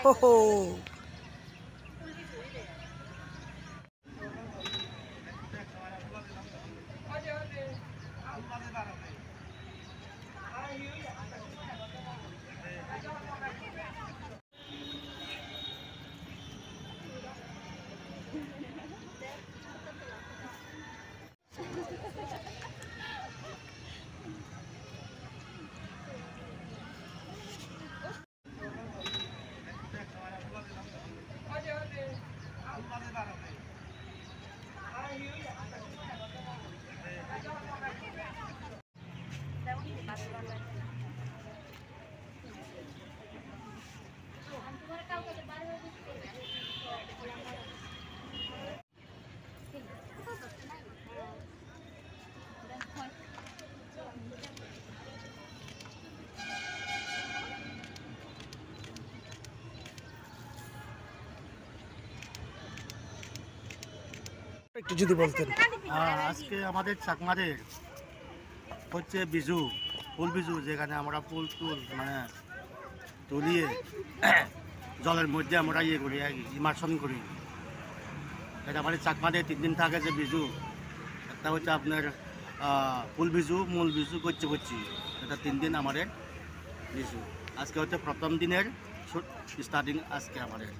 হো হো। একটু যদি বলতেন। আজকে আমাদের চাকমাদের হচ্ছে বিজু, ফুল বিজু, যেখানে আমরা ফুল মানে তুলিয়ে জলের মধ্যে আমরা ইয়ে করি, ইমার্শন করি। এটা আমাদের চাকমাদের 3 দিন থাকে যে বিজু। একটা হচ্ছে আপনার ফুল বিজু, মূল বিজু, করছি এটা 3 দিন আমাদের বিজু। আজকে হচ্ছে প্রথম দিনের স্টার্টিং, আজকে আমাদের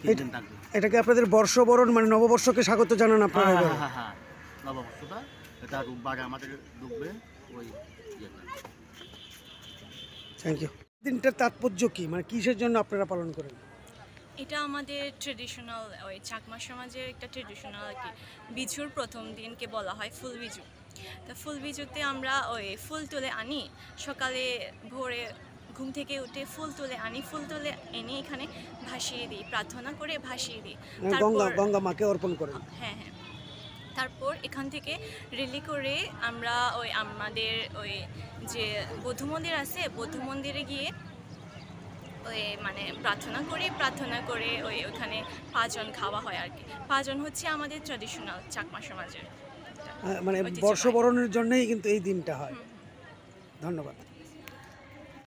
3 দিন থাকবে। এটাকে আপনাদের বর্ষবরণ মানে নববর্ষকে স্বাগত জানান আপনারা? হ্যাঁ, নববর্ষটা এটা রোববারে আমাদের ঢুকবে ওই ইয়েটা। Thank you. দিনটার তাৎপর্য কি, মানে কিসের জন্য আপনারা পালন করেন? এটা আমাদের ট্রেডিশনাল, ওই চাকমা সমাজের একটা ট্রেডিশনাল আর কি। বিজুর প্রথম দিনকে বলা হয় ফুল বিজু। তা ফুল বিজুতে আমরা ওই ফুল তুলে আনি, সকালে ভোরে ঘুম থেকে উঠে ফুল তুলে আনি, ফুল তুলে এনে এখানে ভাসিয়ে দিই, প্রার্থনা করে ভাসিয়ে দিই। গঙ্গা মাকে অর্পণ করেন? হ্যাঁ। তারপর এখান থেকে রেলি করে আমরা ওই আমাদের ওই যে বৌদ্ধ মন্দির আছে, বৌদ্ধ মন্দিরে গিয়ে ওই মানে প্রার্থনা করে ওখানে পাঁচজন খাওয়া হয় আর কি। পাঁচজন হচ্ছে আমাদের ট্র্যাডিশনাল চাকমা সমাজের, মানে বর্ষবরণের জন্যই কিন্তু এই দিনটা হয়। ধন্যবাদ।